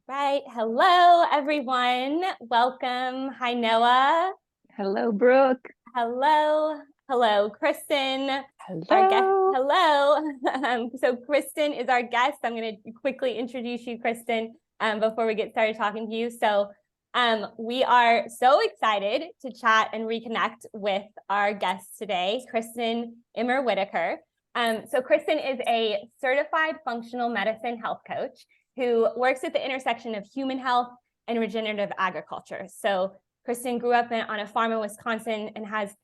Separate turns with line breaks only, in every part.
Right. Hello, everyone. Welcome. Hi, Noah.
Hello, Brooke.
Hello. Hello, Kristyn. Our guest.
Hello.
Hello. So Kristyn is our guest. I'm going to quickly introduce you, Kristyn, before we get started talking to you. We are so excited to chat and reconnect with our guest today, Kristyn Emmer Whitaker. Kristyn is a certified functional medicine health coach who works at the intersection of human health and regenerative agriculture. So Kristyn grew up on a farm in Wisconsin and has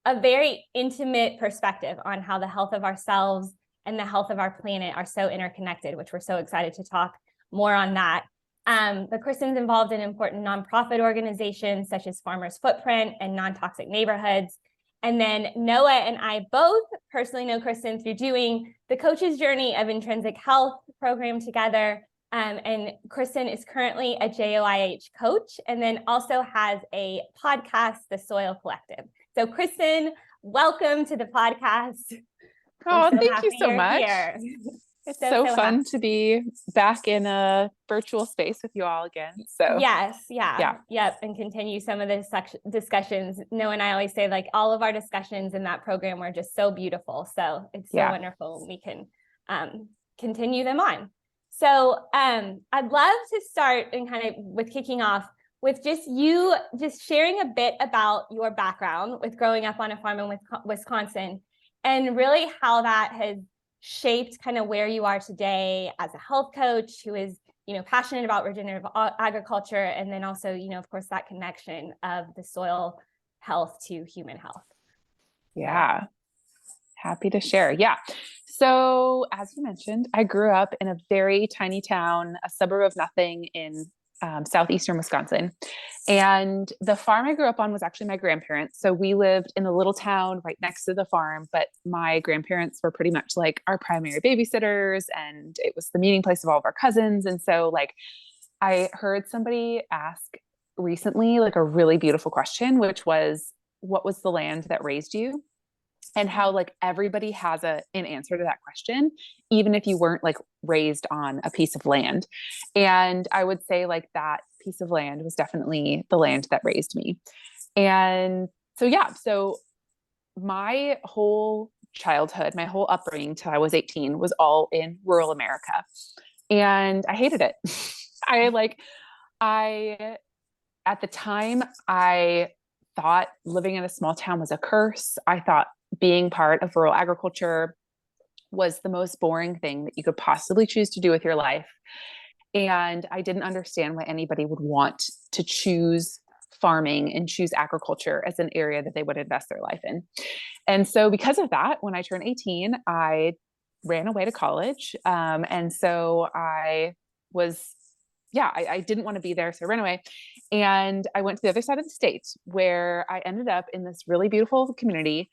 a very intimate perspective on how the health of ourselves and the health of our planet are so interconnected, which we're so excited to talk more on that. But Kristyn's involved in important nonprofit organizations such as Farmers Footprint and Non-Toxic Neighborhoods. And then Noah and I both personally know Kristyn through doing the Coach's Journey of Intrinsic Health program together. And Kristyn is currently a JOIH coach and then also has a podcast, The Soil Collective. So Kristyn, welcome to the podcast.
Oh, thank you so much.
Here.
It's so fun
happy
to be back in a virtual space with you all again. So
yes, yep, and continue some of the discussions. Noah and I always say, like, all of our discussions in that program were just so beautiful. So it's so wonderful we can continue them on. So I'd love to start and kind of with kicking off with you sharing a bit about your background with growing up on a farm in Wisconsin and really how that has shaped kind of where you are today as a health coach who is, passionate about regenerative agriculture. And then also, of course, that connection of the soil health to human health.
Yeah. Happy to share. Yeah. So as you mentioned, I grew up in a very tiny town, a suburb of nothing in southeastern Wisconsin. And the farm I grew up on was actually my grandparents. So we lived in a little town right next to the farm, but my grandparents were pretty much like our primary babysitters, and it was the meeting place of all of our cousins. And so I heard somebody ask recently, like, a really beautiful question, which was, what was the land that raised you? And how like everybody has an answer to that question, even if you weren't like raised on a piece of land. And I would say like that piece of land was definitely the land that raised me. And so my whole childhood, my whole upbringing till I was 18 was all in rural America. And I hated it. I at the time, I thought living in a small town was a curse. I thought being part of rural agriculture was the most boring thing that you could possibly choose to do with your life. And I didn't understand why anybody would want to choose farming and choose agriculture as an area that they would invest their life in. And so because of that, when I turned 18, I ran away to college. And so I didn't want to be there. So I ran away and I went to the other side of the state, where I ended up in this really beautiful community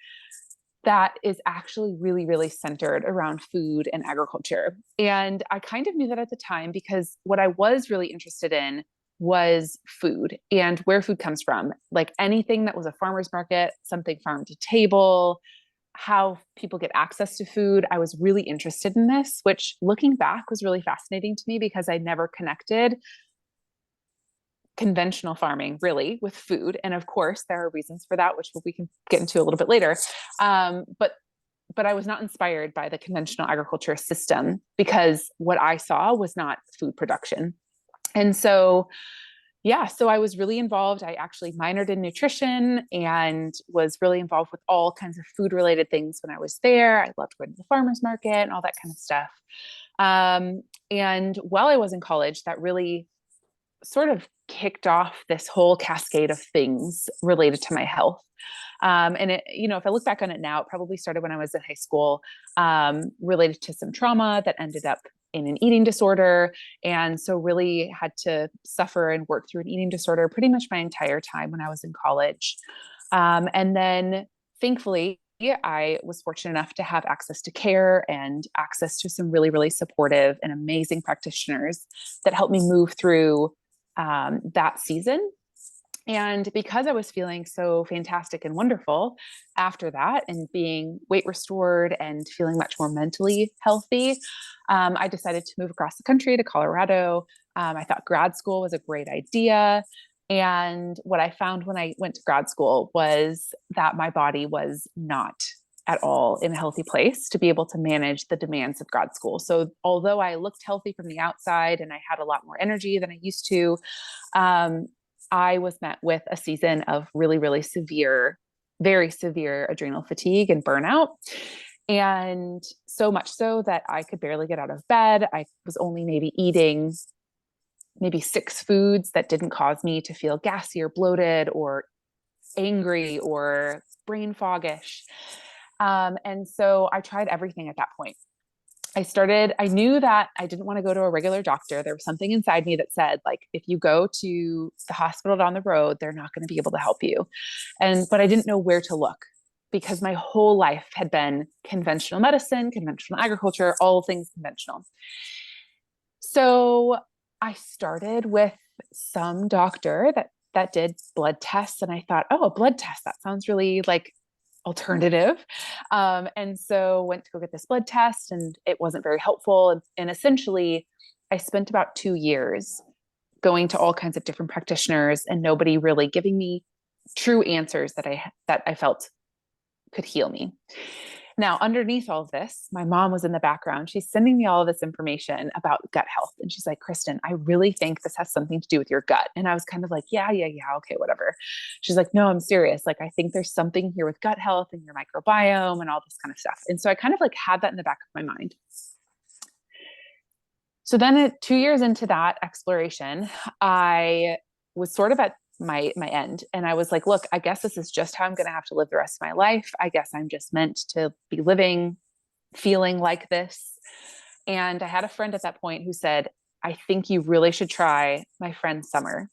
that is actually really, really centered around food and agriculture. And I kind of knew that at the time because what I was really interested in was food and where food comes from. Like anything that was a farmer's market, something farm to table, how people get access to food. I was really interested in this, which looking back was really fascinating to me because I never connected conventional farming really with food. And of course, there are reasons for that, which we can get into a little bit later. But I was not inspired by the conventional agriculture system because what I saw was not food production. And so I was really involved. I actually minored in nutrition and was really involved with all kinds of food related things when I was there. I loved going to the farmer's market and all that kind of stuff. And while I was in college, that really sort of kicked off this whole cascade of things related to my health. And it, if I look back on it now, it probably started when I was in high school, related to some trauma that ended up in an eating disorder. And so really had to suffer and work through an eating disorder pretty much my entire time when I was in college. And then thankfully, I was fortunate enough to have access to care and access to some really, really supportive and amazing practitioners that helped me move through that season. And because I was feeling so fantastic and wonderful after that and being weight restored and feeling much more mentally healthy, I decided to move across the country to Colorado I thought grad school was a great idea. And what I found when I went to grad school was that my body was not at all in a healthy place to be able to manage the demands of grad school. So although I looked healthy from the outside and I had a lot more energy than I used to, I was met with a season of really, really severe, very severe adrenal fatigue and burnout. And so much so that I could barely get out of bed. I was only maybe eating maybe 6 foods that didn't cause me to feel gassy or bloated or angry or brain foggish. And so I tried everything at that point. I knew that I didn't want to go to a regular doctor. There was something inside me that said, like, if you go to the hospital down the road, they're not going to be able to help you. But I didn't know where to look because my whole life had been conventional medicine, conventional agriculture, all things conventional. So I started with some doctor that did blood tests. And I thought, oh, a blood test, that sounds really like alternative. And so went to go get this blood test and it wasn't very helpful. And essentially I spent about 2 years going to all kinds of different practitioners and nobody really giving me true answers that I felt could heal me. Now, underneath all of this, my mom was in the background. She's sending me all of this information about gut health. And she's like, Kristyn, I really think this has something to do with your gut. And I was kind of like, yeah, okay, whatever. She's like, no, I'm serious. Like, I think there's something here with gut health and your microbiome and all this kind of stuff. And so I kind of like had that in the back of my mind. So then 2 years into that exploration, I was sort of at my end. And I was like, look, I guess this is just how I'm going to have to live the rest of my life. I guess I'm just meant to be living, feeling like this. And I had a friend at that point who said, I think you really should try my friend Summer.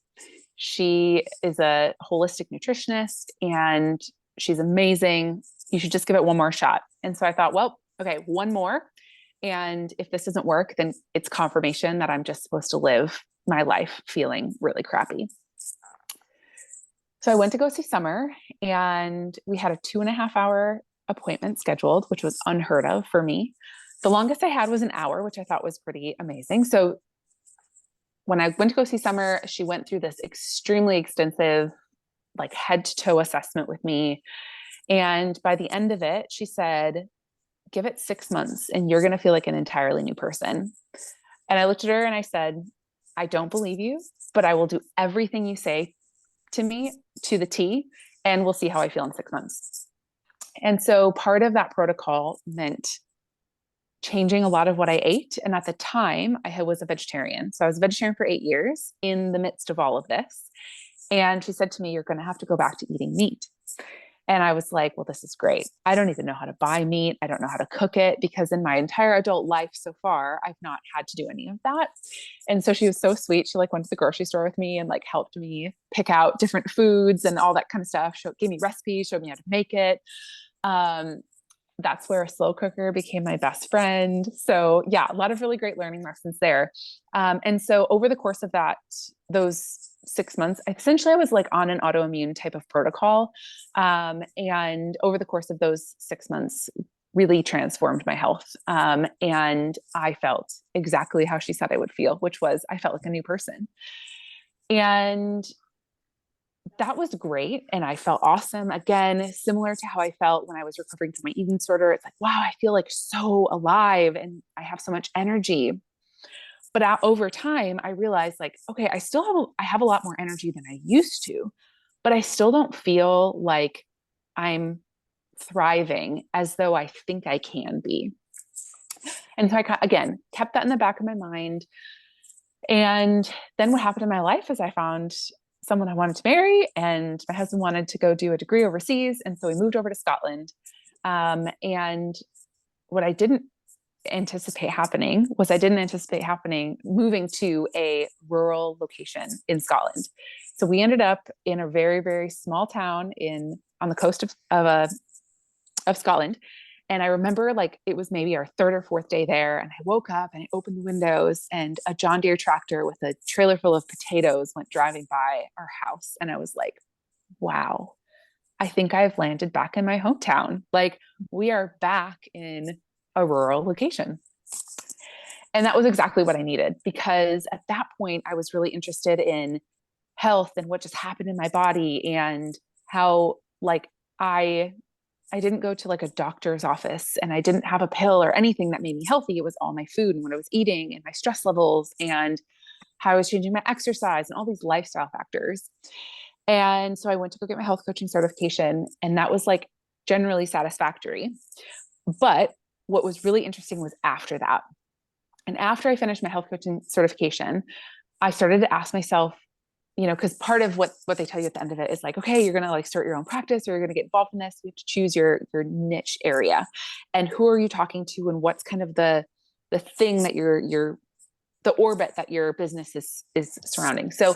She is a holistic nutritionist and she's amazing. You should just give it one more shot. And so I thought, well, okay, one more. And if this doesn't work, then it's confirmation that I'm just supposed to live my life feeling really crappy. So I went to go see Summer and we had a 2.5-hour appointment scheduled, which was unheard of for me. The longest I had was an hour, which I thought was pretty amazing. So when I went to go see Summer, she went through this extremely extensive, like head to toe assessment with me. And by the end of it, she said, give it 6 months and you're going to feel like an entirely new person. And I looked at her and I said, I don't believe you, but I will do everything you say to me to the T, and we'll see how I feel in 6 months. And so part of that protocol meant changing a lot of what I ate. And at the time I was a vegetarian. So I was a vegetarian for 8 years in the midst of all of this. And she said to me, you're going to have to go back to eating meat. And I was like, well, this is great. I don't even know how to buy meat. I don't know how to cook it because in my entire adult life so far, I've not had to do any of that. And so she was so sweet. She like went to the grocery store with me and like helped me pick out different foods and all that kind of stuff. She gave me recipes, showed me how to make it. That's where a slow cooker became my best friend. So yeah, a lot of really great learning lessons there. And so over the course of those 6 months, essentially I was like on an autoimmune type of protocol. And over the course of those 6 months really transformed my health. And I felt exactly how she said I would feel, which was, I felt like a new person. And that was great. And I felt awesome. Again, similar to how I felt when I was recovering from my eating disorder. It's like, wow, I feel like so alive and I have so much energy. But over time, I realized like, okay, I have a lot more energy than I used to, but I still don't feel like I'm thriving as though I think I can be. And so I, again, kept that in the back of my mind. And then what happened in my life is I found someone I wanted to marry, and my husband wanted to go do a degree overseas. And so we moved over to Scotland. And what I didn't anticipate happening moving to a rural location in Scotland. So we ended up in a very, very small town on the coast of Scotland. And I remember like it was maybe our 3rd or 4th day there. And I woke up and I opened the windows and a John Deere tractor with a trailer full of potatoes went driving by our house. And I was like, wow, I think I've landed back in my hometown. Like we are back in a rural location. And that was exactly what I needed, because at that point I was really interested in health and what just happened in my body, and how like I didn't go to like a doctor's office, and I didn't have a pill or anything that made me healthy. It was all my food and what I was eating and my stress levels and how I was changing my exercise and all these lifestyle factors. And so I went to go get my health coaching certification, and that was like generally satisfactory. But what was really interesting was after that. And after I finished my health coaching certification, I started to ask myself, because part of what they tell you at the end of it is like, okay, you're going to like start your own practice, or you're going to get involved in this. You have to choose your niche area, and who are you talking to, and what's kind of the thing that the orbit that your business is surrounding. So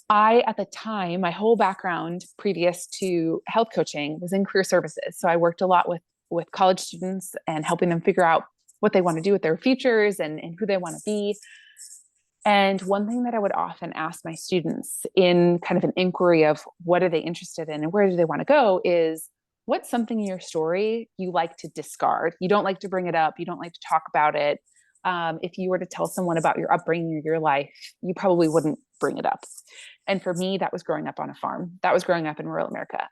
I, at the time, my whole background previous to health coaching was in career services. So I worked a lot with college students and helping them figure out what they want to do with their futures, and who they want to be. And one thing that I would often ask my students in kind of an inquiry of what are they interested in and where do they want to go is, what's something in your story you like to discard? You don't like to bring it up. You don't like to talk about it. If you were to tell someone about your upbringing or your life, you probably wouldn't bring it up. And for me, that was growing up on a farm. That was growing up in rural America.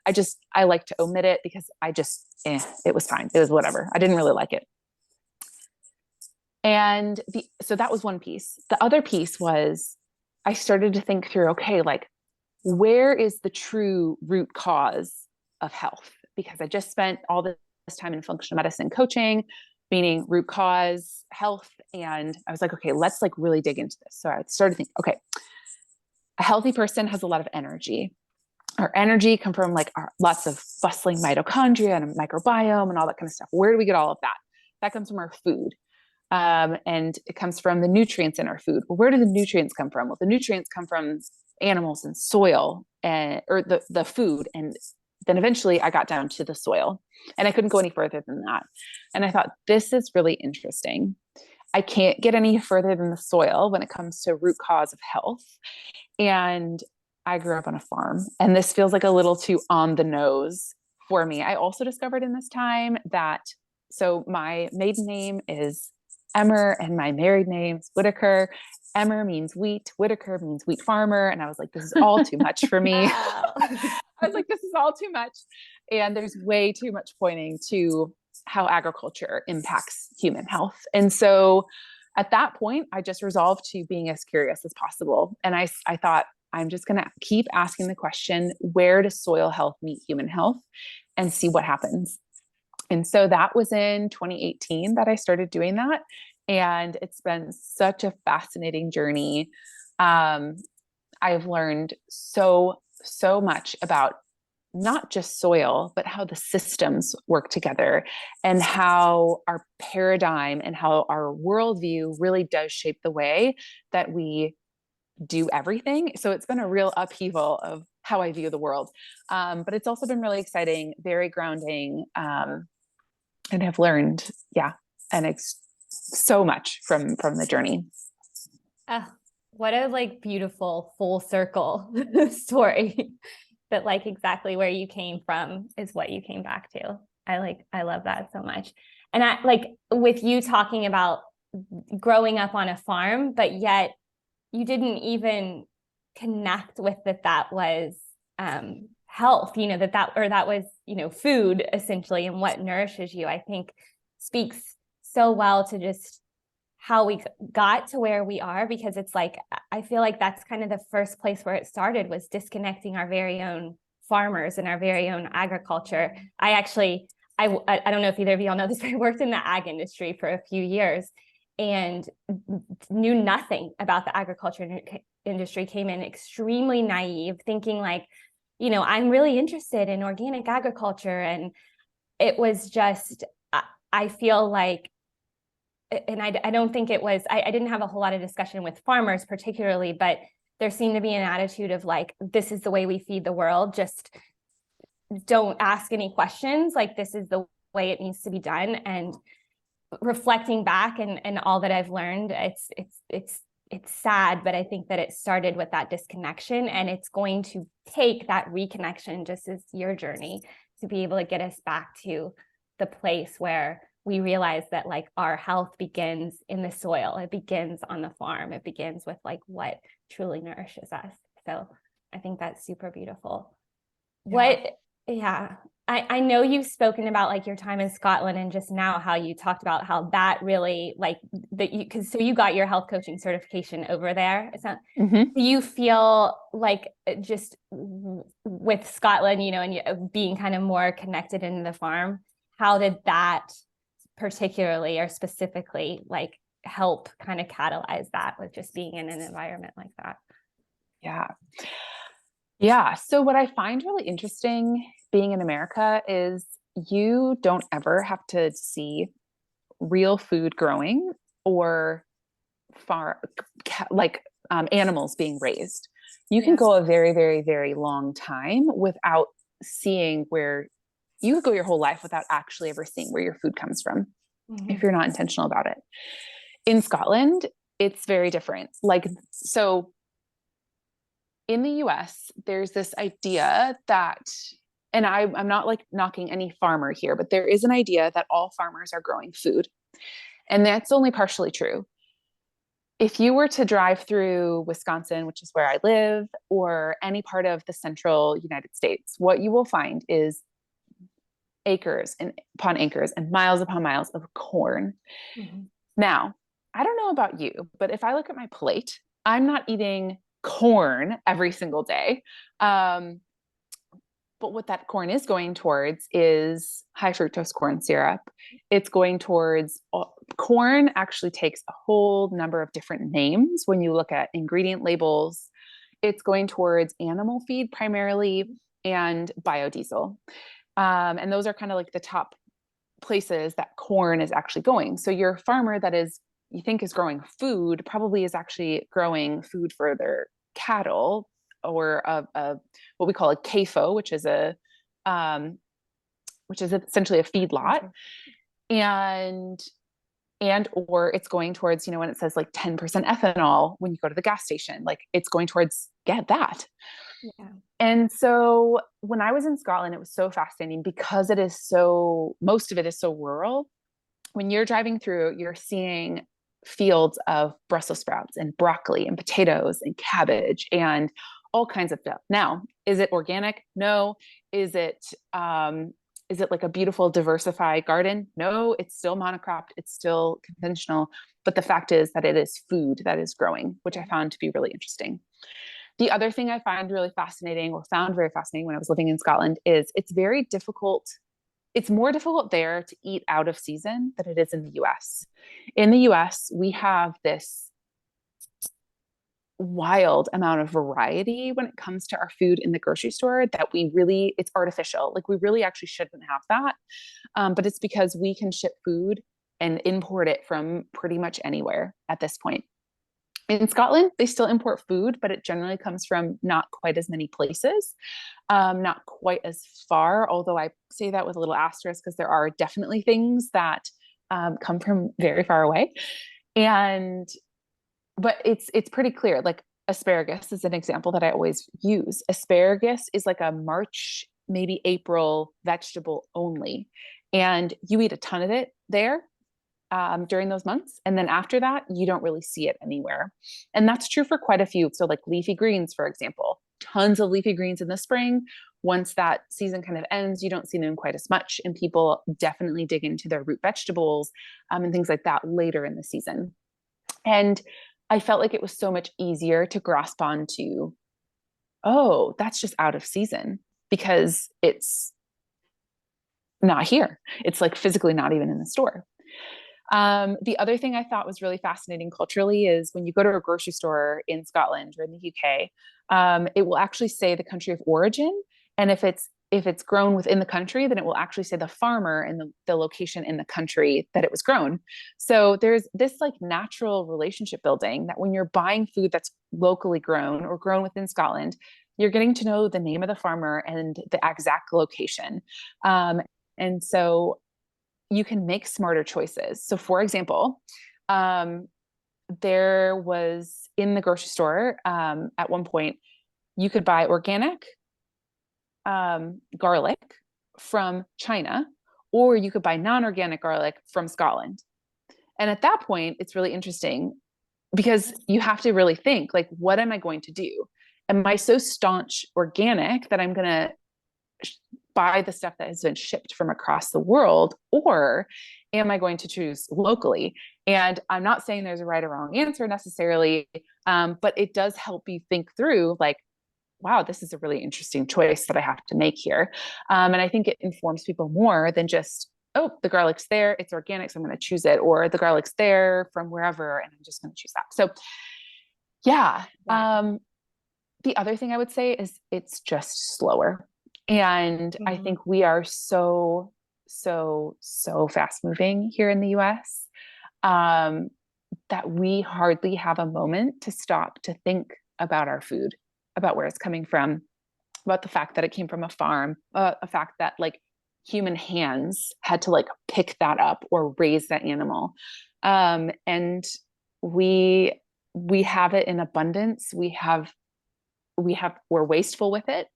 I like to omit it because it was fine. It was whatever. I didn't really like it. And so that was one piece. The other piece was I started to think through, okay, like where is the true root cause of health? Because I just spent all this time in functional medicine coaching, meaning root cause health. And I was like, okay, let's like really dig into this. So I started thinking, okay, a healthy person has a lot of energy. Our energy come from like lots of bustling mitochondria and a microbiome and all that kind of stuff. Where do we get all of that? That comes from our food. And it comes from the nutrients in our food. Well, where do the nutrients come from? Well, the nutrients come from animals and soil, or the food. And then eventually I got down to the soil, and I couldn't go any further than that. And I thought, this is really interesting. I can't get any further than the soil when it comes to root cause of health. And I grew up on a farm, and this feels like a little too on the nose for me. I also discovered in this time that, so my maiden name is Emmer and my married name is Whitaker. Emmer means wheat, Whitaker means wheat farmer. And I was like, this is all too much for me.
Wow.
I was like, this is all too much. And there's way too much pointing to how agriculture impacts human health. And so at that point, I just resolved to being as curious as possible. And I thought, I'm just going to keep asking the question, where does soil health meet human health, and see what happens. And so that was in 2018 that I started doing that. And it's been such a fascinating journey. I've learned so much about not just soil, but how the systems work together, and how our paradigm and how our worldview really does shape the way that we do everything. So it's been a real upheaval of how I view the world. But it's also been really exciting, very grounding, and have learned, so much from the journey.
What a like beautiful full circle story that like exactly where you came from is what you came back to. I love that so much. And I like with you talking about growing up on a farm, but yet you didn't even connect with that was health, that was, food essentially, and what nourishes you, I think speaks so well to just how we got to where we are, because it's like, I feel like that's kind of the first place where it started, was disconnecting our very own farmers and our very own agriculture. I don't know if either of you all know this, but I worked in the ag industry for a few years and knew nothing about the agriculture industry, came in extremely naive, thinking like, I'm really interested in organic agriculture. And it was just, I feel like, and I don't think it was, I didn't have a whole lot of discussion with farmers particularly, but there seemed to be an attitude of like, this is the way we feed the world. Just don't ask any questions. Like, this is the way it needs to be done. And reflecting back and all that I've learned, it's sad, but I think that it started with that disconnection, and it's going to take that reconnection, just as your journey, to be able to get us back to the place where we realize that like our health begins in the soil. It begins on the farm. It begins with like what truly nourishes us. So I think that's super beautiful. I know you've spoken about like your time in Scotland and just now how you talked about how that really like that you, because so you got your health coaching certification over there. It's not, do you feel like just with Scotland, you know, and you, being kind of more connected in the farm, how did that particularly or specifically like help kind of catalyze that with just being in an environment like that?
Yeah. Yeah. So what I find really interesting being in America is you don't ever have to see real food growing or animals being raised. You can go a very, very, very long time without seeing where you could go your whole life without actually ever seeing where your food comes from if you're not intentional about it. In Scotland, it's very different. So in the US, there's this idea that, and I'm not like knocking any farmer here, but there is an idea that all farmers are growing food. And that's only partially true. If you were to drive through Wisconsin, which is where I live, or any part of the central United States, what you will find is acres and upon acres and miles upon miles of corn. Now, I don't know about you, but if I look at my plate, I'm not eating corn every single day. But what that corn is going towards is high fructose corn syrup. It's going towards corn actually takes a whole number of different names when you look at ingredient labels. It's going towards animal feed primarily and biodiesel. And those are kind of like the top places that corn is actually going. So your farmer that is, you think is growing food probably is actually growing food for their cattle or what we call a CAFO, which is essentially a feedlot. And or it's going towards, you know, when it says like 10% ethanol when you go to the gas station, like it's going towards that. And so when I was in Scotland, it was so fascinating because most of it is so rural. When you're driving through, you're seeing fields of Brussels sprouts and broccoli and potatoes and cabbage and all kinds of stuff. Now, is it organic? No. Is it like a beautiful diversified garden? No, it's still monocropped. It's still conventional. But the fact is that it is food that is growing, which I found to be really interesting. The other thing I found very fascinating when I was living in Scotland is it's very difficult. It's more difficult there to eat out of season than it is in the US. In the US, we have this wild amount of variety when it comes to our food in the grocery store that it's artificial. Like we really actually shouldn't have that. But it's because we can ship food and import it from pretty much anywhere at this point. In Scotland, they still import food, but it generally comes from not quite as many places, not quite as far, although I say that with a little asterisk because there are definitely things that come from very far away. But it's pretty clear. Like asparagus is an example that I always use. Asparagus is like a March, maybe April vegetable only. And you eat a ton of it there during those months. And then after that, you don't really see it anywhere. And that's true for quite a few. So like leafy greens, for example, tons of leafy greens in the spring. Once that season kind of ends, you don't see them quite as much. And people definitely dig into their root vegetables and things like that later in the season. And I felt like it was so much easier to grasp onto, oh, that's just out of season because it's not here. It's like physically not even in the store. The other thing I thought was really fascinating culturally is when you go to a grocery store in Scotland or in the UK, it will actually say the country of origin. And if it's grown within the country, then it will actually say the farmer and the location in the country that it was grown. So there's this like natural relationship building that when you're buying food that's locally grown or grown within Scotland, you're getting to know the name of the farmer and the exact location. And so you can make smarter choices. So for example, there was in the grocery store at one point, you could buy organic garlic from China, or you could buy non-organic garlic from Scotland. And at that point, it's really interesting because you have to really think, like, what am I going to do? Am I so staunch organic that I'm going to buy the stuff that has been shipped from across the world, or am I going to choose locally? And I'm not saying there's a right or wrong answer necessarily, but it does help you think through, like, wow, this is a really interesting choice that I have to make here. And I think it informs people more than just, oh, the garlic's there, it's organic, so I'm going to choose it, or the garlic's there from wherever, and I'm just going to choose that. So yeah. The other thing I would say is it's just slower. And I think we are so fast moving here in the US, that we hardly have a moment to stop to think about our food, about where it's coming from, about the fact that it came from a farm, a fact that like human hands had to like pick that up or raise that animal. And we have it in abundance. We're wasteful with it.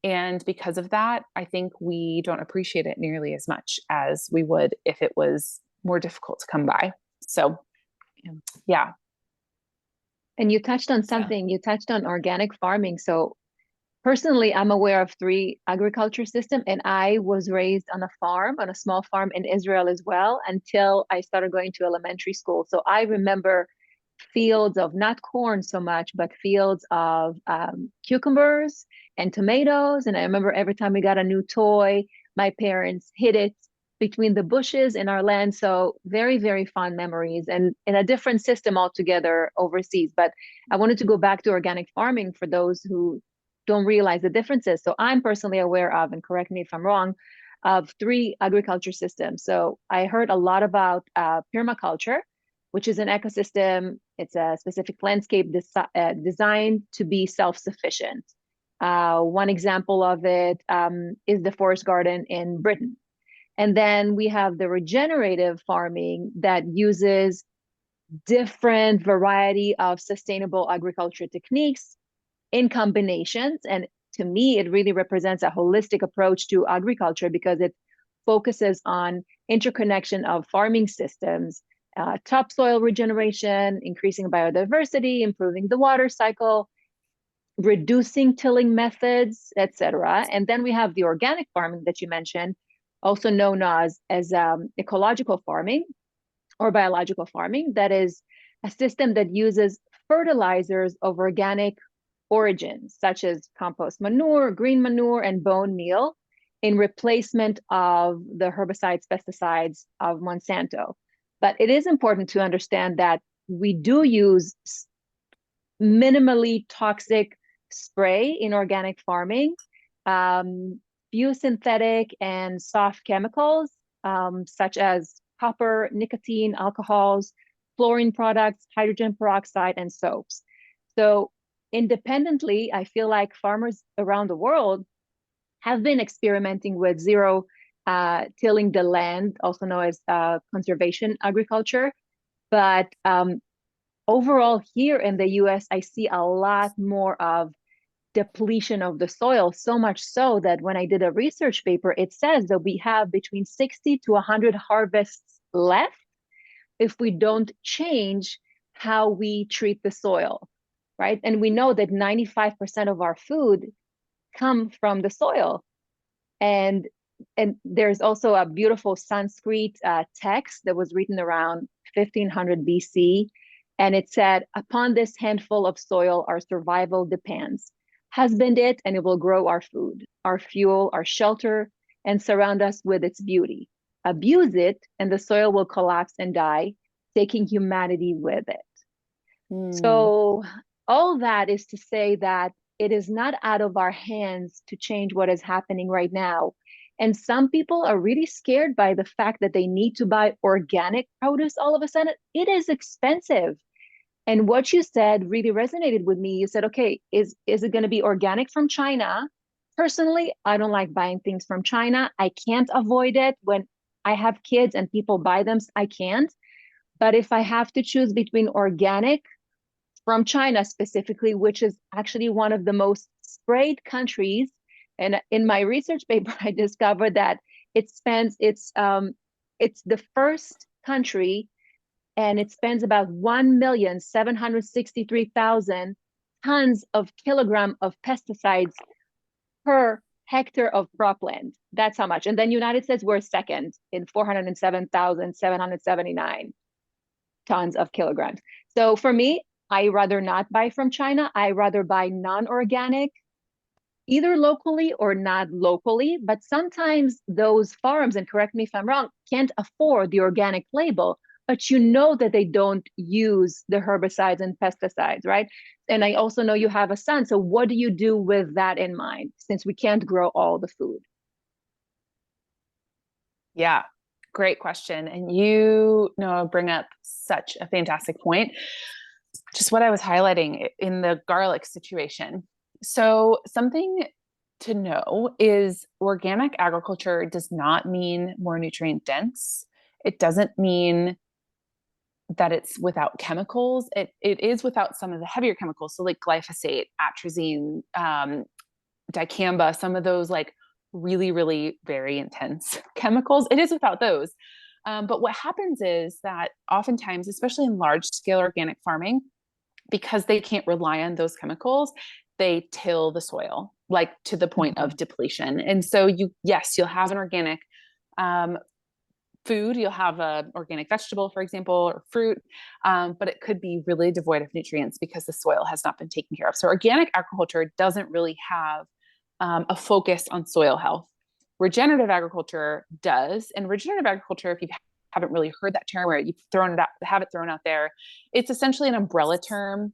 And because of that, I think we don't appreciate it nearly as much as we would if it was more difficult to come by. So, yeah.
And you touched on something, you touched on organic farming. So personally, I'm aware of 3 agriculture systems, and I was raised on a farm, on a small farm in Israel as well, until I started going to elementary school. So I remember fields of not corn so much, but fields of cucumbers and tomatoes. And I remember every time we got a new toy, my parents hid it between the bushes in our land. So very, very fond memories, and in a different system altogether overseas. But I wanted to go back to organic farming for those who don't realize the differences. So I'm personally aware of, and correct me if I'm wrong, of 3 agriculture systems. So I heard a lot about permaculture, which is an ecosystem. It's a specific landscape designed to be self-sufficient. One example of it is the forest garden in Britain. And then we have the regenerative farming that uses different variety of sustainable agriculture techniques in combinations. And to me, it really represents a holistic approach to agriculture because it focuses on interconnection of farming systems, topsoil regeneration, increasing biodiversity, improving the water cycle, reducing tilling methods, etc. And then we have the organic farming that you mentioned, also known as ecological farming or biological farming. That is a system that uses fertilizers of organic origins, such as compost manure, green manure, and bone meal in replacement of the herbicides, pesticides of Monsanto. But it is important to understand that we do use minimally toxic spray in organic farming, few synthetic and soft chemicals, such as copper, nicotine, alcohols, fluorine products, hydrogen peroxide, and soaps. So independently, I feel like farmers around the world have been experimenting with zero tilling the land, also known as conservation agriculture. But overall here in the US, I see a lot more of depletion of the soil, so much so that when I did a research paper, it says that we have between 60 to 100 harvests left if we don't change how we treat the soil, right? And we know that 95% of our food come from the soil. And there's also a beautiful Sanskrit text that was written around 1500 BC. And it said, upon this handful of soil, our survival depends. Husband it, and it will grow our food, our fuel, our shelter, and surround us with its beauty. Abuse it, and the soil will collapse and die, taking humanity with it. So all that is to say that it is not out of our hands to change what is happening right now. And some people are really scared by the fact that they need to buy organic produce all of a sudden. It is expensive. And what you said really resonated with me. You said, okay, is it going to be organic from China? Personally, I don't like buying things from China. I can't avoid it. When I have kids and people buy them, I can't. But if I have to choose between organic from China specifically, which is actually one of the most sprayed countries, and in my research paper, I discovered that It's the first country, and it spends about 1,763,000 tons of kilogram of pesticides per hectare of cropland. That's how much. And then United States, we're second in 407,779 tons of kilograms. So for me, I rather not buy from China. I rather buy non-organic, either locally or not locally. But sometimes those farms, and correct me if I'm wrong, can't afford the organic label, but you know that they don't use the herbicides and pesticides, right? And I also know you have a son. So what do you do with that in mind, since we can't grow all the food?
Yeah, great question. And you know, bring up such a fantastic point. Just what I was highlighting in the garlic situation. So something to know is organic agriculture does not mean more nutrient dense. It doesn't mean that it's without chemicals. It is without some of the heavier chemicals. So like glyphosate, atrazine, dicamba, some of those like really, really very intense chemicals. It is without those. But what happens is that oftentimes, especially in large scale organic farming, because they can't rely on those chemicals, they till the soil, like to the point of depletion. And so you'll have an organic food, you'll have an organic vegetable, for example, or fruit, but it could be really devoid of nutrients because the soil has not been taken care of. So organic agriculture doesn't really have a focus on soil health. Regenerative agriculture does. And regenerative agriculture, if you haven't really heard that term or you've have it thrown out there, it's essentially an umbrella term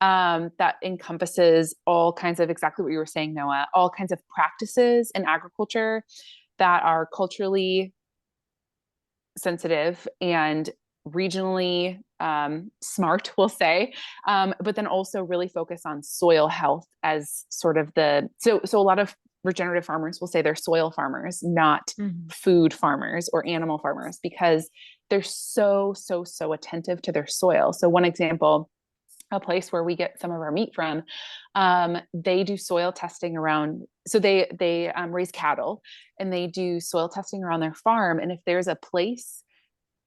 that encompasses all kinds of, exactly what you were saying, Noah, all kinds of practices in agriculture that are culturally sensitive and regionally smart, we'll say, but then also really focus on soil health as sort of so a lot of regenerative farmers will say they're soil farmers, not food farmers or animal farmers, because they're so attentive to their soil. So one example, a place where we get some of our meat from, they do soil testing around, so they raise cattle and they do soil testing around their farm. And if there's a place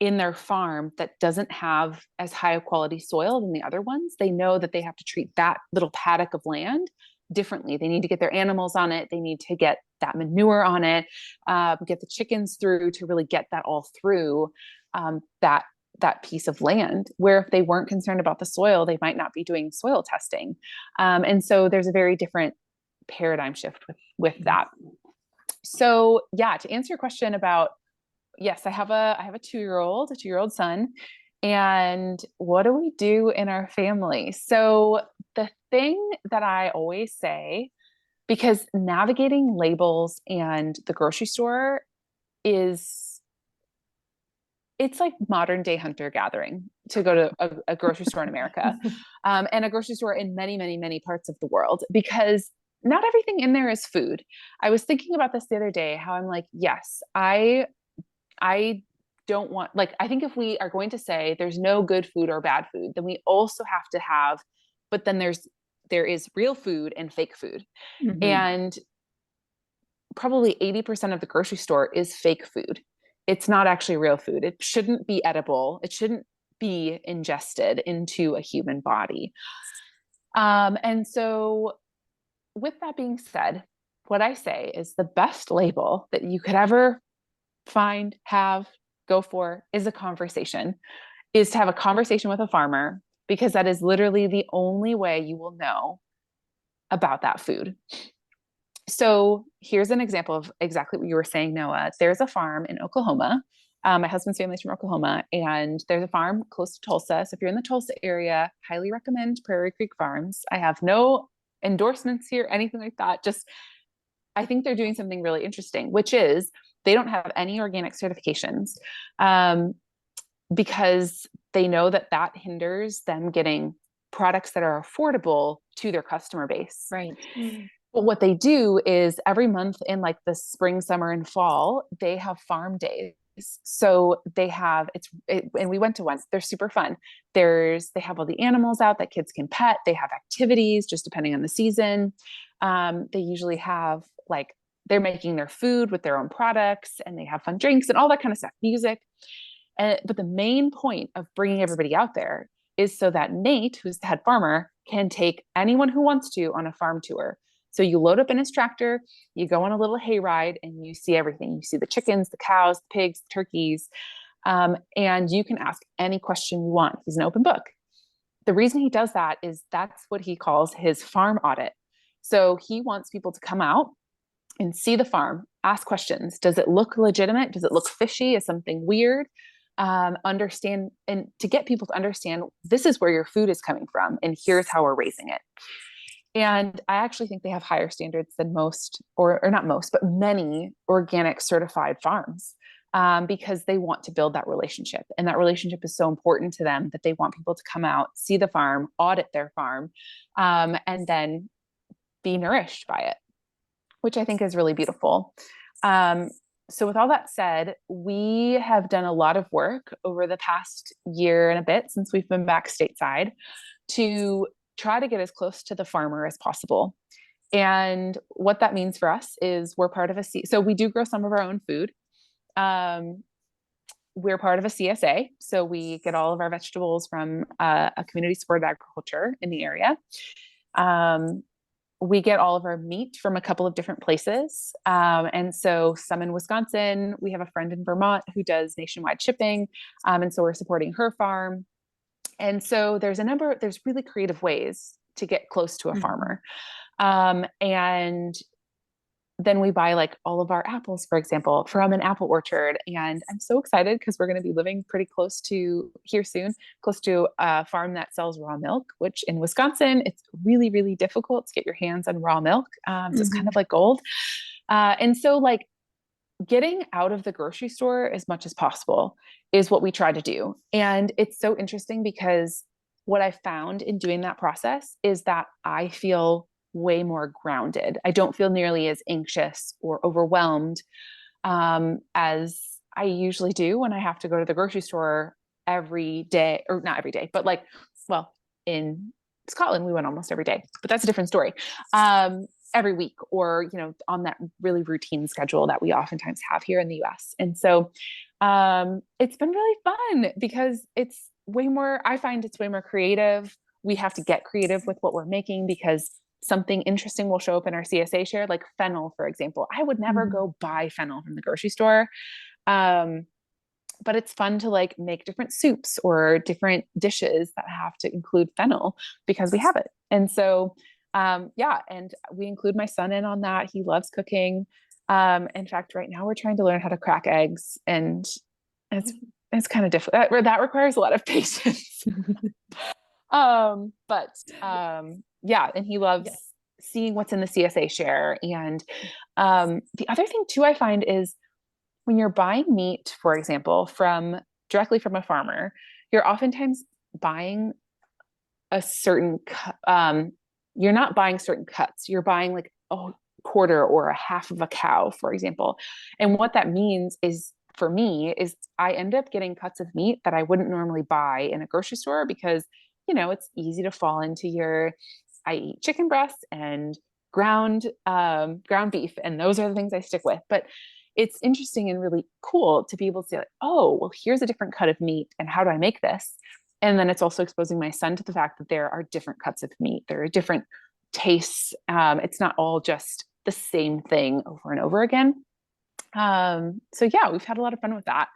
in their farm that doesn't have as high a quality soil than the other ones, they know that they have to treat that little paddock of land differently. They need to get their animals on it. They need to get that manure on it, get the chickens through to really get that all through that piece of land, where if they weren't concerned about the soil, they might not be doing soil testing. And so there's a very different paradigm shift with that. So yeah, to answer your question about, yes, I have a 2-year-old son. And what do we do in our family? So the thing that I always say, because navigating labels and the grocery store it's like modern day hunter gathering to go to a grocery store in America, and a grocery store in many parts of the world, because not everything in there is food. I was thinking about this the other day, how I'm like, yes, I don't want, like, I think if we are going to say there's no good food or bad food, then we also have to have, but then there is real food and fake food. And probably 80% of the grocery store is fake food. It's not actually real food. It shouldn't be edible. It shouldn't be ingested into a human body. And so with that being said, what I say is the best label that you could ever find, go for, is a conversation, is to have a conversation with a farmer, because that is literally the only way you will know about that food. So here's an example of exactly what you were saying, Noah. There's a farm in Oklahoma. My husband's family's from Oklahoma, and there's a farm close to Tulsa. So if you're in the Tulsa area, highly recommend Prairie Creek Farms. I have no endorsements here, anything like that. Just, I think they're doing something really interesting, which is they don't have any organic certifications, because they know that hinders them getting products that are affordable to their customer base.
Right.
But what they do is every month in like the spring, summer, and fall, they have farm days. So they have and we went to one. They're super fun. They have all the animals out that kids can pet. They have activities just depending on the season. They usually have like they're making their food with their own products, and they have fun drinks and all that kind of stuff, music. But the main point of bringing everybody out there is so that Nate, who's the head farmer, can take anyone who wants to on a farm tour. So you load up in his tractor, you go on a little hayride, and you see everything. You see the chickens, the cows, the pigs, the turkeys, and you can ask any question you want. He's an open book. The reason he does that is that's what he calls his farm audit. So he wants people to come out and see the farm, ask questions. Does it look legitimate? Does it look fishy? Is something weird? Understand, and to get people to understand, this is where your food is coming from, and here's how we're raising it. And I actually think they have higher standards than most, or not most, but many organic certified farms, because they want to build that relationship. And that relationship is so important to them that they want people to come out, see the farm, audit their farm, and then be nourished by it, which I think is really beautiful. So with all that said, we have done a lot of work over the past year and a bit since we've been back stateside to try to get as close to the farmer as possible. And what that means for us is we're part of so we do grow some of our own food. We're part of a CSA. So we get all of our vegetables from a community supported agriculture in the area. We get all of our meat from a couple of different places. And so some in Wisconsin, we have a friend in Vermont who does nationwide shipping. And so we're supporting her farm. And so there's really creative ways to get close to a farmer. And then we buy like all of our apples, for example, from an apple orchard. And I'm so excited because we're going to be living pretty close to a farm that sells raw milk, which in Wisconsin, it's really, really difficult to get your hands on raw milk. So it's kind of like gold. And so like getting out of the grocery store as much as possible is what we try to do. And it's so interesting because what I found in doing that process is that I feel way more grounded. I don't feel nearly as anxious or overwhelmed as I usually do when I have to go to the grocery store every day, or not every day, but like, well, in Scotland, we went almost every day, but that's a different story. Every week, or, on that really routine schedule that we oftentimes have here in the US. And so it's been really fun because I find it's way more creative. We have to get creative with what we're making because something interesting will show up in our CSA share, like fennel, for example. I would never go buy fennel from the grocery store. But it's fun to like make different soups or different dishes that have to include fennel because we have it. And so, and we include my son in on that. He loves cooking. In fact, right now we're trying to learn how to crack eggs, and it's kind of difficult. That requires a lot of patience. And he loves seeing what's in the CSA share. And the other thing too, I find is when you're buying meat, for example, directly from a farmer, you're oftentimes buying a certain, you're not buying certain cuts. You're buying like a quarter or a half of a cow, for example. And what that means is, for me, is I end up getting cuts of meat that I wouldn't normally buy in a grocery store because, it's easy to fall into I eat chicken breasts and ground beef, and those are the things I stick with. But it's interesting and really cool to be able to say, like, oh, well, here's a different cut of meat, and how do I make this? And then it's also exposing my son to the fact that there are different cuts of meat. There are different tastes. It's not all just the same thing over and over again. So yeah, we've had a lot of fun with that.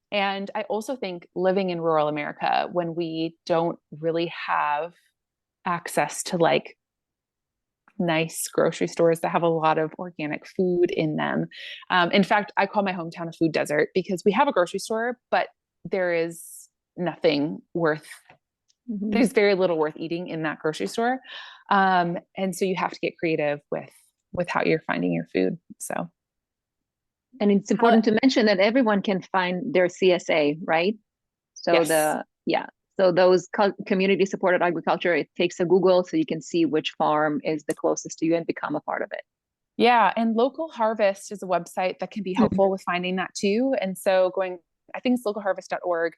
And I also think living in rural America, when we don't really have access to like nice grocery stores that have a lot of organic food in them. In fact, I call my hometown a food desert because we have a grocery store, but there is nothing there's very little worth eating in that grocery store. And so you have to get creative with how you're finding your food. So.
And it's important to mention that everyone can find their CSA, right? So
yes.
So those community supported agriculture, it takes a Google so you can see which farm is the closest to you and become a part of it.
Yeah. And Local Harvest is a website that can be helpful with finding that too. And so I think it's localharvest.org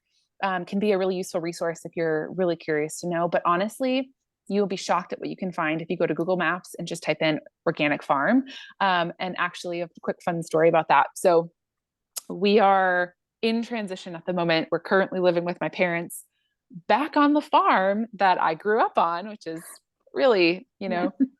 can be a really useful resource if you're really curious to know. But honestly, you will be shocked at what you can find if you go to Google Maps and just type in organic farm. And actually, a quick fun story about that. So we are in transition at the moment. We're currently living with my parents back on the farm that I grew up on, which is really,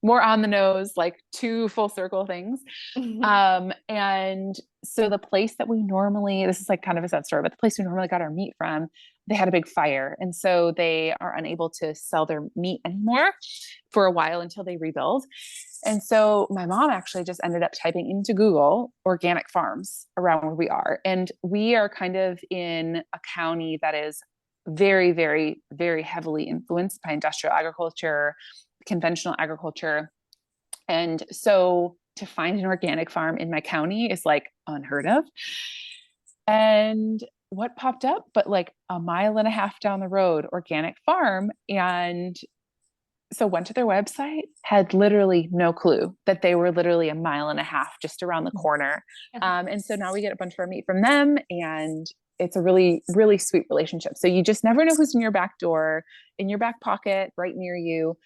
more on the nose, like two full circle things. And so the place that we normally, this is like kind of a sad story, but the place we normally got our meat from, they had a big fire. And so they are unable to sell their meat anymore for a while until they rebuild. And so my mom actually just ended up typing into Google organic farms around where we are. And we are kind of in a county that is very, very, very heavily influenced by industrial agriculture, conventional agriculture. And so to find an organic farm in my county is like unheard of. And what popped up, but like a mile and a half down the road, organic farm. And so went to their website, had literally no clue that they were literally a mile and a half just around the corner. And so now we get a bunch of our meat from them, and it's a really, really sweet relationship. So you just never know who's in your back door, in your back pocket, right near you.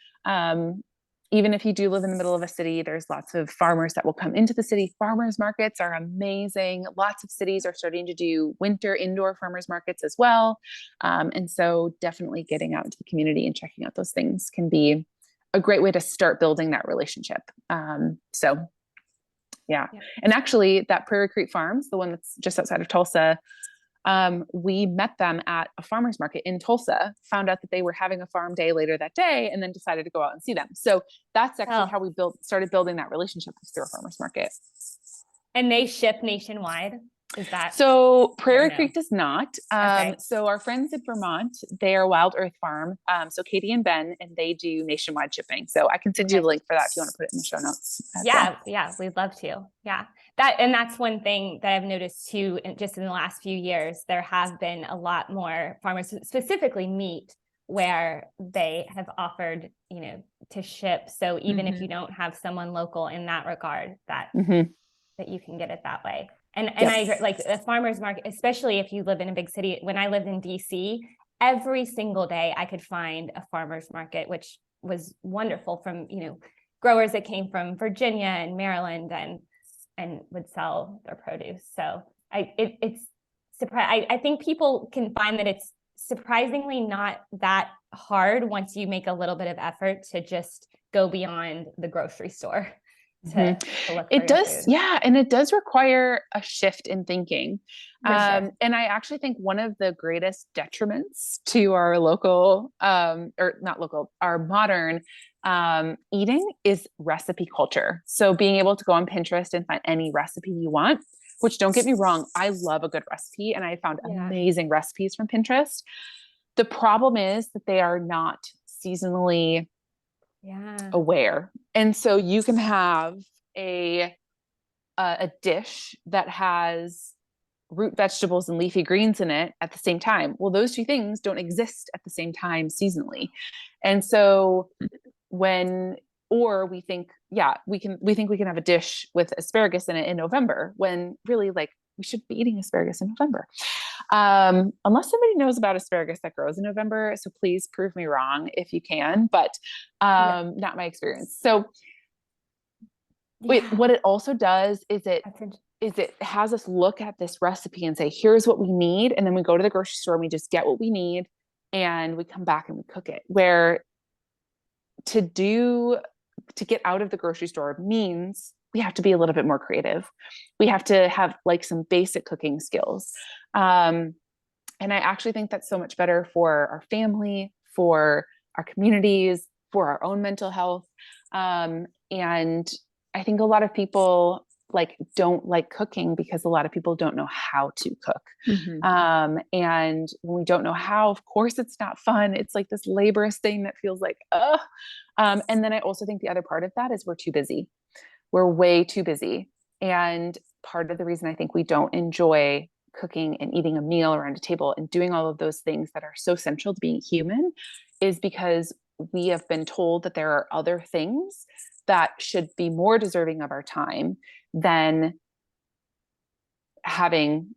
Even if you do live in the middle of a city, there's lots of farmers that will come into the city. Farmers markets are amazing. Lots of cities are starting to do winter indoor farmers markets as well. And so definitely getting out into the community and checking out those things can be a great way to start building that relationship. So yeah. And actually that Prairie Creek Farms, the one that's just outside of Tulsa, we met them at a farmer's market in Tulsa, found out that they were having a farm day later that day, and then decided to go out and see them. So that's actually how we started building that relationship through a farmer's market.
And they ship nationwide? Is that
so? Prairie Creek does not.
Okay.
So our friends in Vermont, they are Wild Earth Farm. So Katie and Ben, and they do nationwide shipping. So I can send you the link for that if you want to put it in the show notes.
Yeah, we'd love to. Yeah. That's one thing that I've noticed too, just in the last few years, there have been a lot more farmers, specifically meat, where they have offered, to ship. So even if you don't have someone local in that regard, that you can get it that way. And I agree, like a farmer's market, especially if you live in a big city. When I lived in DC, every single day I could find a farmer's market, which was wonderful, from, growers that came from Virginia and Maryland and would sell their produce. So it's surprising. I think people can find that it's surprisingly not that hard once you make a little bit of effort to just go beyond the grocery store. To look
it does. Yeah. And it does require a shift in thinking.
Sure.
And I actually think one of the greatest detriments to our local, or not local, our modern eating is recipe culture. So being able to go on Pinterest and find any recipe you want, which, don't get me wrong, I love a good recipe, and I found amazing recipes from Pinterest. The problem is that they are not seasonally aware. And so you can have a dish that has root vegetables and leafy greens in it at the same time. Well, those two things don't exist at the same time seasonally. And so we think we can have a dish with asparagus in it in November, when really, like, we should be eating asparagus in November. Unless somebody knows about asparagus that grows in November. So please prove me wrong if you can, but not my experience. So what it also does is it has us look at this recipe and say, here's what we need. And then we go to the grocery store and we just get what we need, and we come back and we cook it. Where to get out of the grocery store means we have to be a little bit more creative. We have to have like some basic cooking skills. And I actually think that's so much better for our family, for our communities, for our own mental health. And I think a lot of people don't like cooking because a lot of people don't know how to cook. And when we don't know how, of course it's not fun. It's like this laborious thing that feels like, and then I also think the other part of that is we're too busy. We're way too busy. And part of the reason I think we don't enjoy cooking and eating a meal around a table and doing all of those things that are so central to being human is because we have been told that there are other things that should be more deserving of our time than having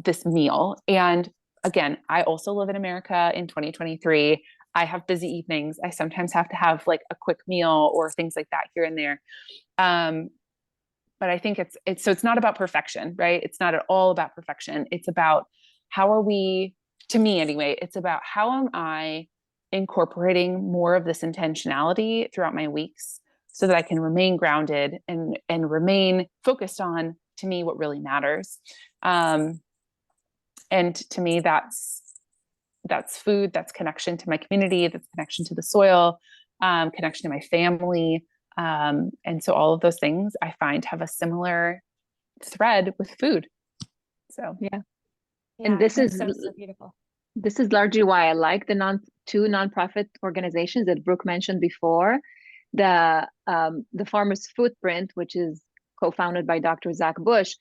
this meal. And again, I also live in America in 2023. I have busy evenings. I sometimes have to have like a quick meal or things like that here and there. But I think it's not about perfection, right? It's not at all about perfection. It's about how are we, to me anyway, it's about how am I incorporating more of this intentionality throughout my weeks so that I can remain grounded and remain focused on, to me, what really matters. And to me, that's food, that's connection to my community, that's connection to the soil, connection to my family. And so all of those things I find have a similar thread with food. So
Yeah.
Yeah,
And this
that's
is
so beautiful.
this is largely why I like the two nonprofit organizations that Brooke mentioned before. The Farmer's Footprint, which is co-founded by Dr. Zach Bush,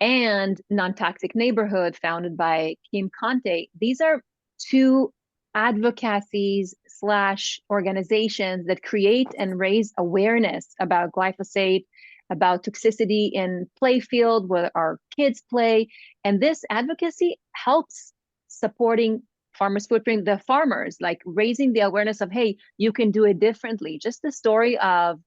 and Non-Toxic Neighborhood, founded by Kim Conte. These are two advocacies / organizations that create and raise awareness about glyphosate, about toxicity in playfield where our kids play. And this advocacy helps supporting Farmers Footprint, the farmers, like raising the awareness of, hey, you can do it differently. Just the story of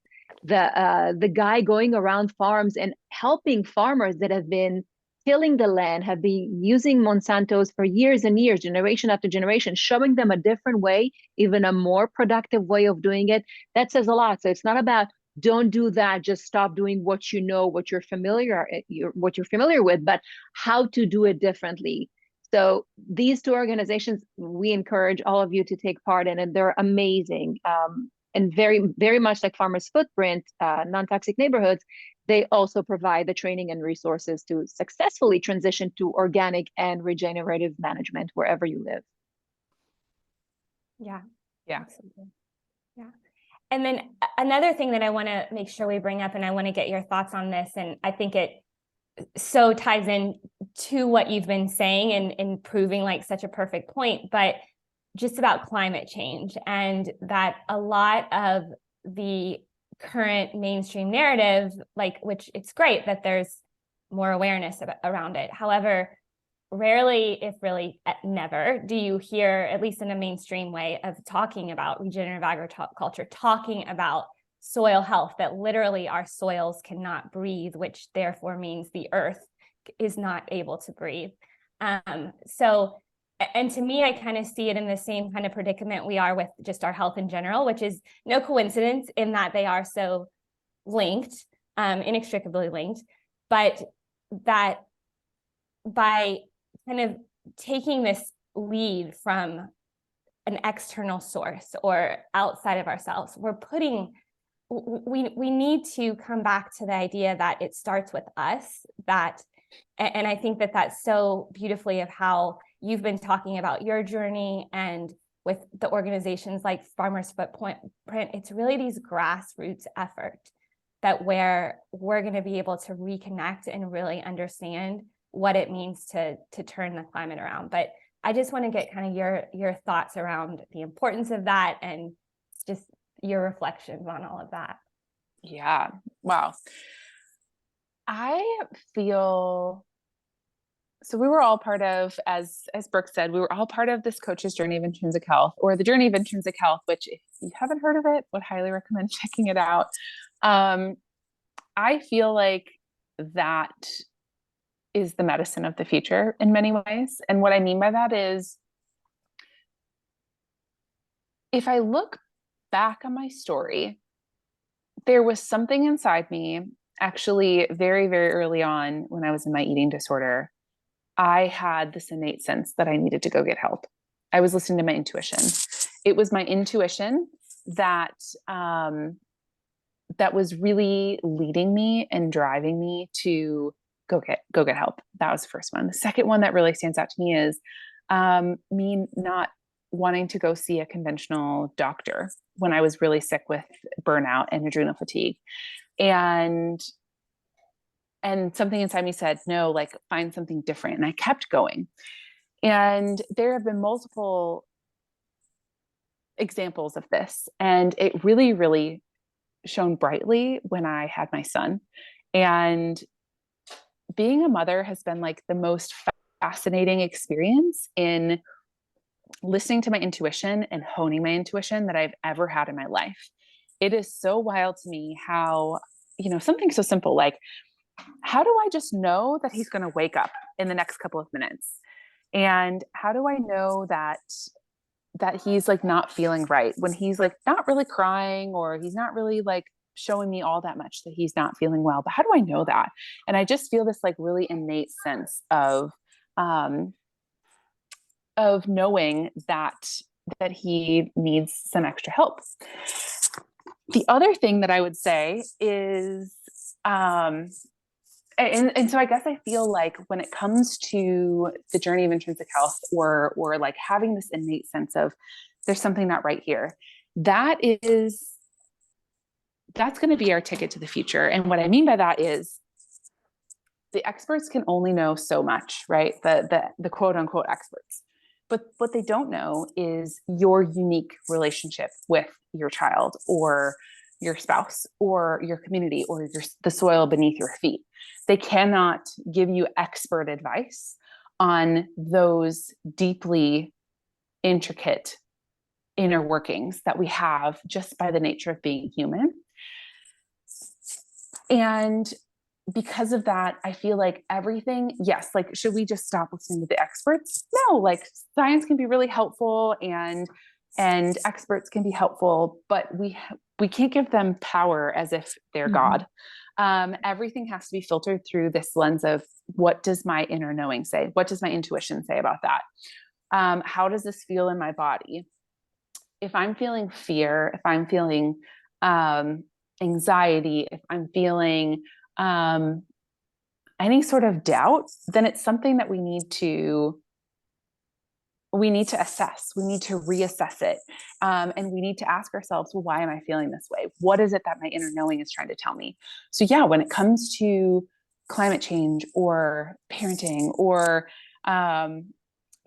the guy going around farms and helping farmers that have been tilling the land, have been using Monsanto's for years and years, generation after generation, showing them a different way, even a more productive way of doing it. That says a lot. So it's not about don't do that, just stop doing what you know, what you're familiar with, but how to do it differently. So these two organizations, we encourage all of you to take part in, and they're amazing. And very, very much like Farmers Footprint, Non-Toxic Neighborhoods, they also provide the training and resources to successfully transition to organic and regenerative management wherever you live.
Yeah.
Yeah.
Absolutely. Yeah. And then another thing that I want to make sure we bring up, and I want to get your thoughts on this, and I think it so ties in to what you've been saying and proving like such a perfect point, but just about climate change, and that a lot of the current mainstream narrative, like, which it's great that there's more awareness around it. However, rarely, if really never, do you hear, at least in a mainstream way, of talking about regenerative agriculture, talking about soil health, that literally our soils cannot breathe, which therefore means the earth is not able to breathe. So, and to me, I kind of see it in the same kind of predicament we are with just our health in general, which is no coincidence in that they are so linked, inextricably linked, but that by kind of taking this lead from an external source or outside of ourselves, we need to come back to the idea that it starts with us, and I think that that's so beautifully of how you've been talking about your journey, and with the organizations like Farmers Footprint, it's really these grassroots efforts that where we're going to be able to reconnect and really understand what it means to turn the climate around. But I just want to get kind of your thoughts around the importance of that and just your reflections on all of that.
Yeah. Wow. I feel so we were all part of, as Brooke said, we were all part of this coach's journey of intrinsic health, or the journey of intrinsic health, which if you haven't heard of it, would highly recommend checking it out. I feel like that is the medicine of the future in many ways. And what I mean by that is, if I look back on my story, there was something inside me, actually very, very early on when I was in my eating disorder. I had this innate sense that I needed to go get help. I was listening to my intuition. It was my intuition that that was really leading me and driving me to go get help. That was the first one. The second one that really stands out to me is me not wanting to go see a conventional doctor when I was really sick with burnout and adrenal fatigue. And something inside me said, no, like find something different. And I kept going. And there have been multiple examples of this. And it really, really shone brightly when I had my son. And being a mother has been like the most fascinating experience in listening to my intuition and honing my intuition that I've ever had in my life. It is so wild to me how, something so simple, like, how do I just know that he's going to wake up in the next couple of minutes? And how do I know that he's like not feeling right when he's like not really crying, or he's not really like showing me all that much that he's not feeling well? But how do I know that? And I just feel this like really innate sense of knowing that he needs some extra help. The other thing that I would say is, and so I guess I feel like when it comes to the journey of intrinsic health, or like having this innate sense of there's something not right here, that's going to be our ticket to the future. And what I mean by that is the experts can only know so much, right? The quote unquote experts. But what they don't know is your unique relationship with your child, or your spouse, or your community, or the soil beneath your feet. They cannot give you expert advice on those deeply intricate inner workings that we have just by the nature of being human. And because of that, I feel like everything, yes, like, should we just stop listening to the experts? No, like, science can be really helpful, and experts can be helpful, but we can't give them power as if they're God. Everything has to be filtered through this lens of, what does my inner knowing say? What does my intuition say about that? How does this feel in my body? If I'm feeling fear, if I'm feeling anxiety, if I'm feeling any sort of doubt, then it's something that we need to assess. We need to reassess it. And we need to ask ourselves, well, why am I feeling this way? What is it that my inner knowing is trying to tell me? So yeah, when it comes to climate change, or parenting, or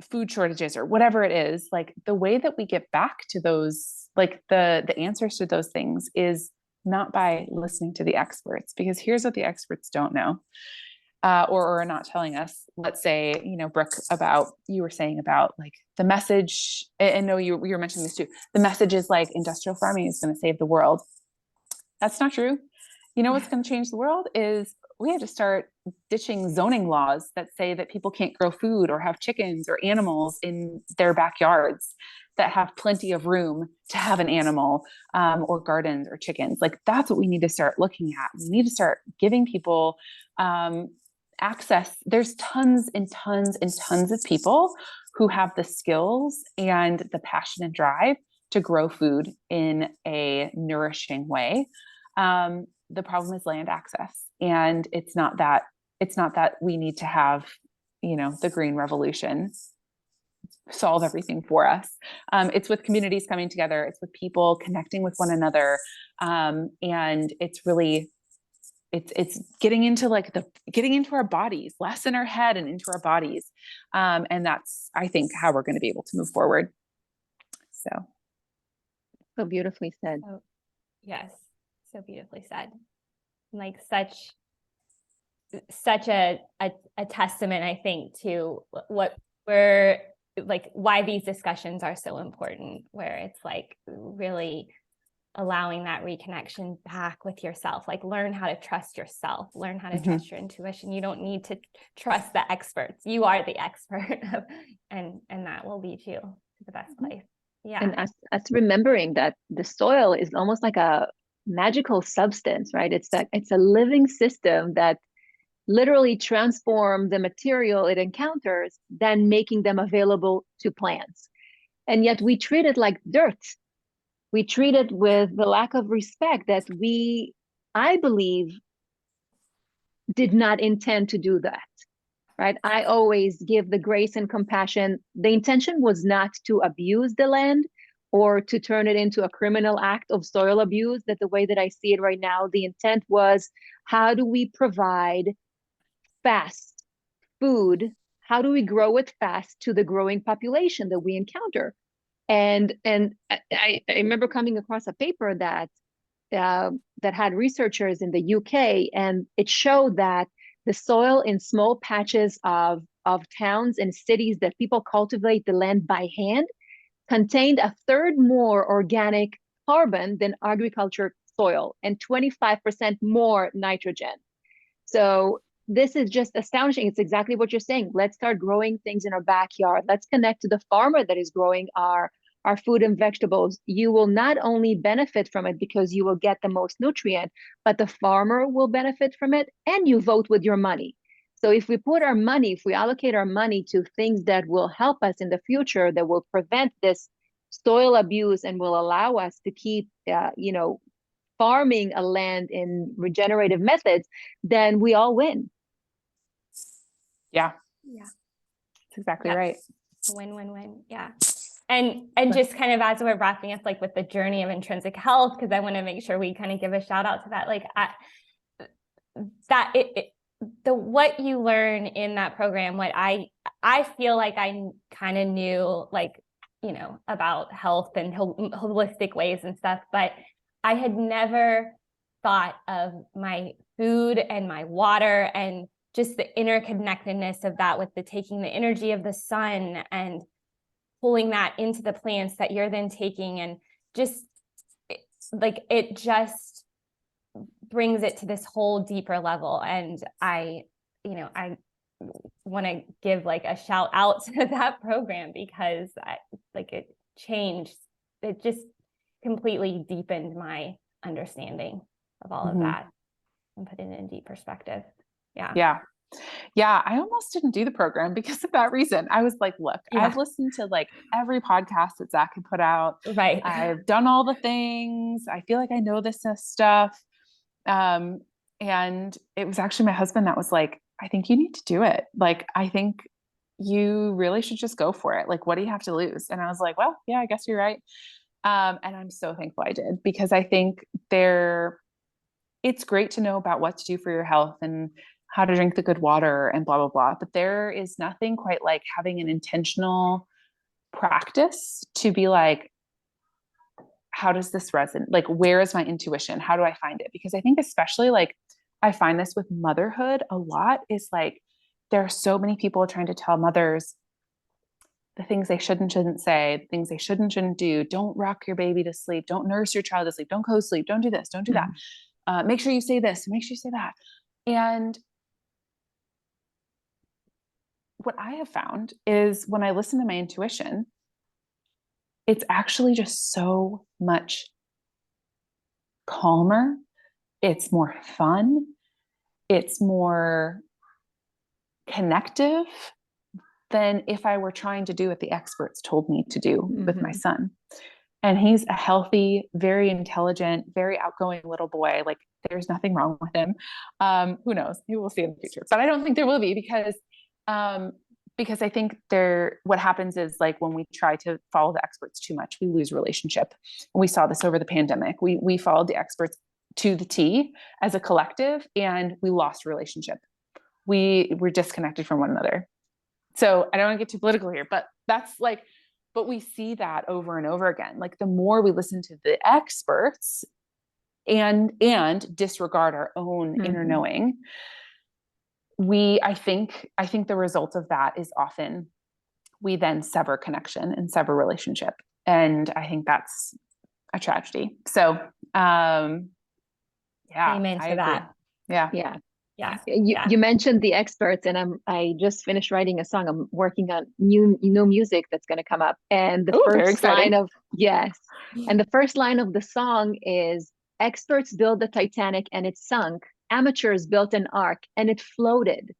food shortages, or whatever it is, like, the way that we get back to those, like the answers to those things, is not by listening to the experts, because here's what the experts don't know, or are not telling us. Let's say, Brooke, about, you were saying about like the message, and no, you were mentioning this too. The message is like, industrial farming is going to save the world. That's not true. What's going to change the world is we have to start ditching zoning laws that say that people can't grow food or have chickens or animals in their backyards, that have plenty of room to have an animal, or gardens or chickens. Like, that's what we need to start looking at. We need to start giving people access. There's tons and tons and tons of people who have the skills and the passion and drive to grow food in a nourishing way. The problem is land access. And it's not that we need to have, the green revolution solve everything for us. It's with communities coming together. It's with people connecting with one another. And it's really, it's getting into our bodies, less in our head and into our bodies. And that's, I think, how we're going to be able to move forward.
So beautifully said.
Oh, yes. So beautifully said. Like, such a testament, I think, to what we're like, why these discussions are so important, where it's like really allowing that reconnection back with yourself. Like, learn how to trust yourself, learn how to trust your intuition. You don't need to trust the experts. You are the expert, and that will lead you to the best place. Yeah.
And us remembering that the soil is almost like a magical substance, right? It's a living system that literally transforms the material it encounters, then making them available to plants. And yet we treat it like dirt. We treat it with the lack of respect that I believe, did not intend to do that, right? I always give the grace and compassion. The intention was not to abuse the land or to turn it into a criminal act of soil abuse. That the way that I see it right now, the intent was, how do we provide fast food? How do we grow it fast to the growing population that we encounter? And I remember coming across a paper that had researchers in the UK, and it showed that the soil in small patches of of towns and cities that people cultivate the land by hand contained a third more organic carbon than agriculture soil and 25% more nitrogen. So this is just astonishing. It's exactly what you're saying. Let's start growing things in our backyard. Let's connect to the farmer that is growing our food and vegetables. You will not only benefit from it because you will get the most nutrient, but the farmer will benefit from it, and you vote with your money. So if we allocate our money to things that will help us in the future, that will prevent this soil abuse and will allow us to keep, farming a land in regenerative methods, then we all win.
Yeah.
Yeah.
That's exactly right.
Win, win, win. Yeah. And just kind of as we're wrapping up, like with the journey of intrinsic health, because I want to make sure we kind of give a shout out to that, like what you learn in that program, what I feel like I kind of knew, like, about health and holistic ways and stuff, but I had never thought of my food and my water and just the interconnectedness of that with taking the energy of the sun and pulling that into the plants that you're then taking, and just like it just brings it to this whole deeper level. And I want to give like a shout out to that program because it just completely deepened my understanding of all of that and put it in deep perspective. Yeah.
I almost didn't do the program because of that reason. I was like, look, I've listened to like every podcast that Zach had put out.
Right.
I've done all the things. I feel like I know this stuff. And it was actually my husband that was like, I think you need to do it. Like, I think you really should just go for it. Like, what do you have to lose? And I was like, well, yeah, I guess you're right. And I'm so thankful I did, because I think it's great to know about what to do for your health and how to drink the good water and blah, blah, blah. But there is nothing quite like having an intentional practice to be like, how does this resonate? Like, where is my intuition? How do I find it? Because I think especially like, I find this with motherhood a lot, is like, there are so many people trying to tell mothers the things they shouldn't say, the things they shouldn't do. Don't rock your baby to sleep. Don't nurse your child to sleep. Don't co-sleep. Don't do this. Don't do that. Make sure you say this. Make sure you say that. And what I have found is when I listen to my intuition, it's actually just so much calmer. It's more fun. It's more connective than if I were trying to do what the experts told me to do with my son. And he's a healthy, very intelligent, very outgoing little boy. Like, there's nothing wrong with him. Who knows? Maybe we'll see in the future, but I don't think there will be, because I think what happens is, like, when we try to follow the experts too much, we lose relationship. And we saw this over the pandemic. We followed the experts to the T as a collective, and we lost relationship. We were disconnected from one another. So I don't want to get too political here, but but we see that over and over again. Like, the more we listen to the experts and disregard our own inner knowing, I think the result of that is often we then sever connection and sever relationship. And I think that's a tragedy. So,
Amen to that.
Yeah.
Yeah.
You mentioned the experts, and I just finished writing a song. I'm working on new music that's going to come up. And the first line of the song is, experts built the Titanic and it sunk. Amateurs built an ark and it floated.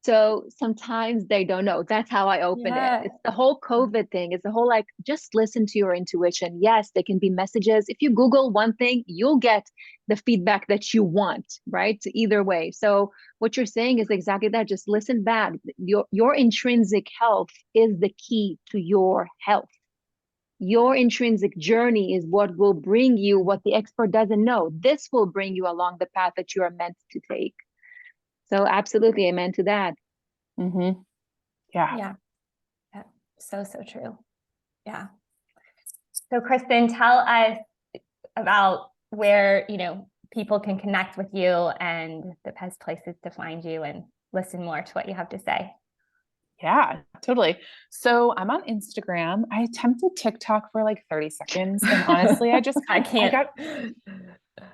So sometimes they don't know. That's how I open it. It's the whole COVID thing. It's the whole, like, just listen to your intuition. Yes, there can be messages. If you Google one thing, you'll get the feedback that you want, right? Either way. So what you're saying is exactly that. Just listen back. Your intrinsic health is the key to your health. Your intrinsic journey is what will bring you what the expert doesn't know. This will bring you along the path that you are meant to take. So absolutely, amen to that.
Yeah. So true. Yeah. So Kristyn, tell us about where, people can connect with you and the best places to find you and listen more to what you have to say.
Yeah, totally. So I'm on Instagram. I attempted TikTok for like 30 seconds. And honestly,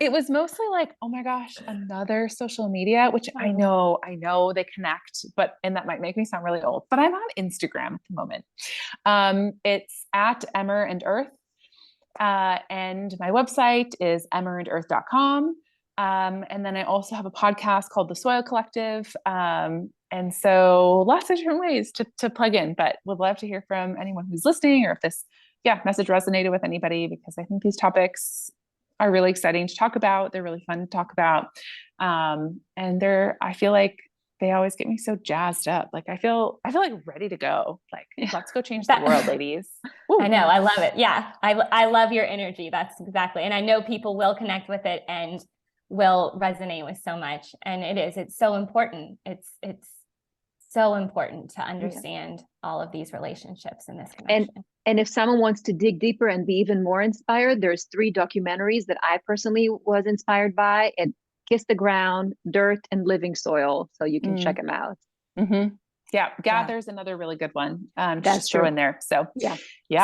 it was mostly like, oh my gosh, another social media, which I know they connect, and that might make me sound really old, but I'm on Instagram at the moment. It's at Emmer and Earth. And my website is emmerandearth.com. And then I also have a podcast called The Soil Collective. And so lots of different ways to plug in, but would love to hear from anyone who's listening, or if this message resonated with anybody, because I think these topics are really exciting to talk about. They're really fun to talk about. And I feel like they always get me so jazzed up. Like I feel like ready to go. Like, let's go change the world, ladies.
Woo. I know. I love it. Yeah. I love your energy. That's exactly. And I know people will connect with it and will resonate with so much. And it's so important. It's so important to understand all of these relationships in this connection.
And if someone wants to dig deeper and be even more inspired, there's 3 documentaries that I personally was inspired by, and Kiss the Ground, Dirt, and Living Soil. So you can check them out.
Mm-hmm. Yeah. Gather's another really good one.
That's
true in there. So
yeah.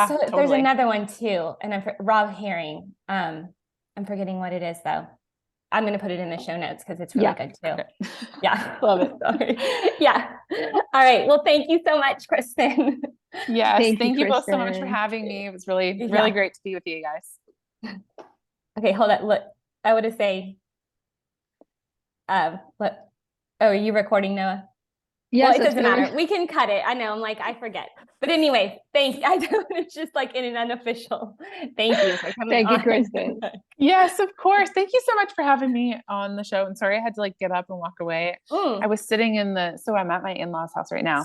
So totally. There's another one too. And Rob Herring. I'm forgetting what it is though. I'm going to put it in the show notes because it's really good too. Okay. Yeah.
Love it.
Sorry. Yeah. All right. Well, thank you so much, Kristyn.
Yes. Thank you both so much for having me. It was really, really great to be with you guys.
Okay. Hold on. Look, I would have say, are you recording, Noah?
Yes,
well, it doesn't matter. We can cut it. I know. I'm like, I forget. But anyway, thanks. It's just like in an unofficial. Thank you for coming.
Thank you, Kristyn.
Yes, of course. Thank you so much for having me on the show. And sorry, I had to like get up and walk away. I was sitting so I'm at my in-laws house right now.